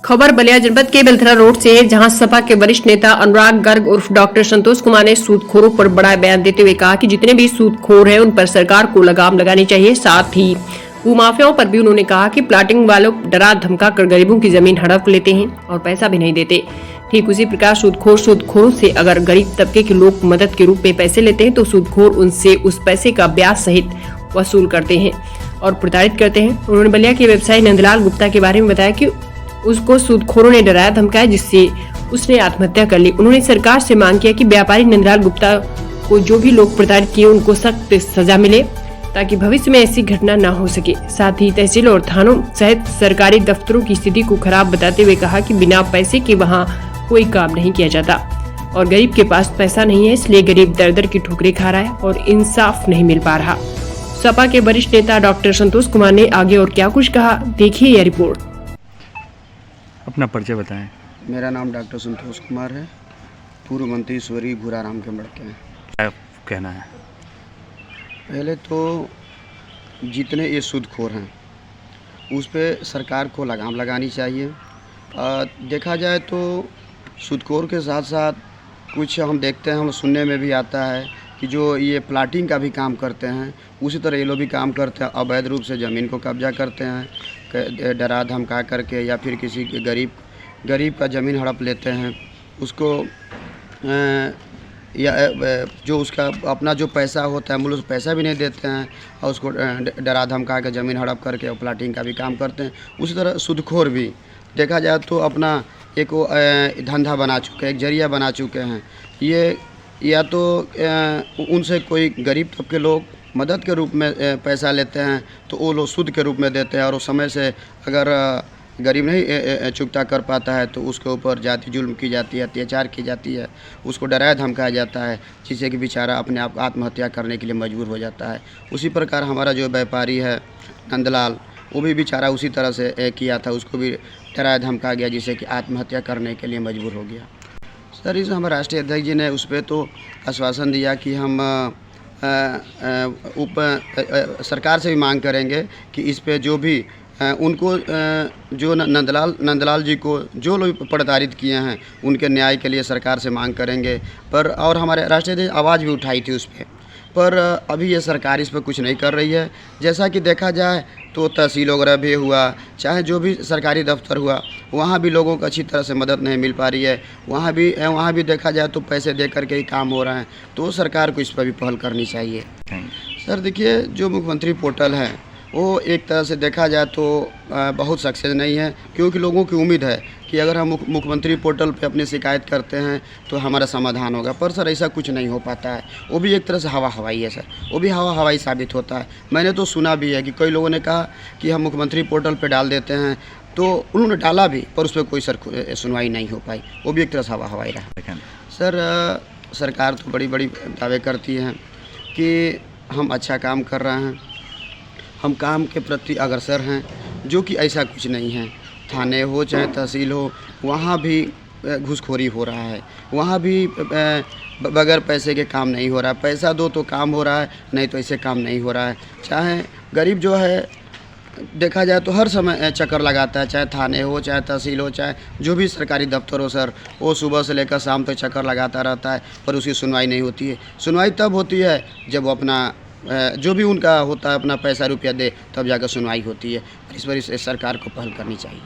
खबर बलिया जनपद के बेलथरा रोड से है, जहां सपा के वरिष्ठ नेता अनुराग गर्ग उर्फ डॉक्टर संतोष कुमार ने सूदखोरों पर बड़ा बयान देते हुए कहा कि जितने भी सूदखोर हैं उन पर सरकार को लगाम लगानी चाहिए। साथ ही भूमाफियाओं पर भी उन्होंने कहा कि प्लाटिंग वालों डरा धमका कर गरीबों की जमीन हड़प लेते हैं और पैसा भी नहीं देते। ठीक उसी प्रकार सूदखोरों से अगर गरीब तबके के लोग मदद के रूप में पैसे लेते हैं तो सूदखोर उनसे उस पैसे का ब्याज सहित वसूल करते हैं और प्रताड़ित करते हैं। उन्होंने बलिया के व्यवसायी नंदलाल गुप्ता के बारे में बताया कि उसको सूदखोरों ने डराया धमकाया, जिससे उसने आत्महत्या कर ली। उन्होंने सरकार से मांग किया कि व्यापारी नंदलाल गुप्ता को जो भी लोग प्रताड़ित किए उनको सख्त सजा मिले ताकि भविष्य में ऐसी घटना न हो सके। साथ ही तहसील और थानों सहित सरकारी दफ्तरों की स्थिति को खराब बताते हुए कहा कि बिना पैसे के वहाँ कोई काम नहीं किया जाता और गरीब के पास पैसा नहीं है, इसलिए गरीब दर दर की ठोकरें खा रहा है और इंसाफ नहीं मिल पा रहा। सपा के वरिष्ठ नेता डॉक्टर संतोष कुमार ने आगे और क्या कुछ कहा, देखिए यह रिपोर्ट। अपना परिचय बताएं। मेरा नाम डॉक्टर संतोष कुमार है, पूर्व मंत्री स्वर्गीय भूराराम के लड़के हैं। क्या कहना है? पहले तो जितने ये सूदखोर हैं उस पर सरकार को लगाम लगानी चाहिए। देखा जाए तो सूदखोर के साथ साथ कुछ हम देखते हैं, हम सुनने में भी आता है कि जो ये प्लाटिंग का भी काम करते हैं उसी तरह ये लोग भी काम करते हैं। अवैध रूप से ज़मीन को कब्जा करते हैं, डरा धमका करके, या फिर किसी के गरीब का ज़मीन हड़प लेते हैं, उसको या जो उसका अपना जो पैसा होता है मूल उस पैसा भी नहीं देते हैं और उसको डरा धमका के ज़मीन हड़प करके और प्लाटिंग का भी काम करते हैं। उसी तरह सूदखोर भी देखा जाए तो अपना एक धंधा बना चुके हैं, एक जरिया बना चुके हैं। ये या तो उनसे कोई गरीब तबके लोग मदद के रूप में पैसा लेते हैं तो वो लोग सूद के रूप में देते हैं और उस समय से अगर गरीब नहीं चुकता कर पाता है तो उसके ऊपर जाति जुल्म की जाती है, अत्याचार की जाती है, उसको डराया धमकाया जाता है, जिससे कि बेचारा अपने आप आत्महत्या करने के लिए मजबूर हो जाता है। उसी प्रकार हमारा जो व्यापारी है नंदलाल, वो भी बेचारा उसी तरह से किया था, उसको भी डराया धमका गया जिससे कि आत्महत्या करने के लिए मजबूर हो गया। सर, इस हमारे राष्ट्रीय अध्यक्ष जी ने उस पर तो आश्वासन दिया कि हम सरकार से भी मांग करेंगे कि इस पे जो भी उनको जो नंदलाल जी को जो लोग प्रताड़ित किए हैं उनके न्याय के लिए सरकार से मांग करेंगे। पर और हमारे राष्ट्रीय अध्यक्ष आवाज़ भी उठाई थी उस पर अभी ये सरकार इस पर कुछ नहीं कर रही है। जैसा कि देखा जाए तो तहसील वगैरह भी हुआ, चाहे जो भी सरकारी दफ्तर हुआ, वहाँ भी लोगों को अच्छी तरह से मदद नहीं मिल पा रही है। वहाँ भी देखा जाए तो पैसे दे करके ही काम हो रहा है, तो सरकार को इस पर भी पहल करनी चाहिए। सर देखिए, जो मुख्यमंत्री पोर्टल है वो एक तरह से देखा जाए तो बहुत सक्सेस नहीं है, क्योंकि लोगों की उम्मीद है कि अगर हम मुख्यमंत्री पोर्टल पे अपनी शिकायत करते हैं तो हमारा समाधान होगा। पर सर ऐसा कुछ नहीं हो पाता है, वो भी एक तरह से हवा हवाई है सर, वो भी हवा हवाई साबित होता है। मैंने तो सुना भी है कि कई लोगों ने कहा कि हम मुख्यमंत्री पोर्टल पे डाल देते हैं, तो उन्होंने डाला भी पर उस पर कोई सुनवाई नहीं हो पाई, वो भी एक तरह से हवा हवाई रहा। सर सरकार तो बड़ी बड़ी दावे करती हैं कि हम अच्छा काम कर रहे हैं, हम काम के प्रति अग्रसर हैं, जो कि ऐसा कुछ नहीं है। थाने हो चाहे तहसील हो, वहाँ भी घूसखोरी हो रहा है, वहाँ भी बगैर पैसे के काम नहीं हो रहा है। पैसा दो तो काम हो रहा है, नहीं तो ऐसे काम नहीं हो रहा है। चाहे गरीब जो है देखा जाए तो हर समय चक्कर लगाता है, चाहे थाने हो चाहे तहसील हो चाहे जो भी सरकारी दफ्तर हो सर, वो सुबह से लेकर शाम तक चक्कर लगाता रहता है, पर उसकी सुनवाई नहीं होती है। सुनवाई तब होती है जब वो अपना जो भी उनका होता है अपना पैसा रुपया दे, तब जाकर सुनवाई होती है। इस पर इस सरकार को पहल करनी चाहिए।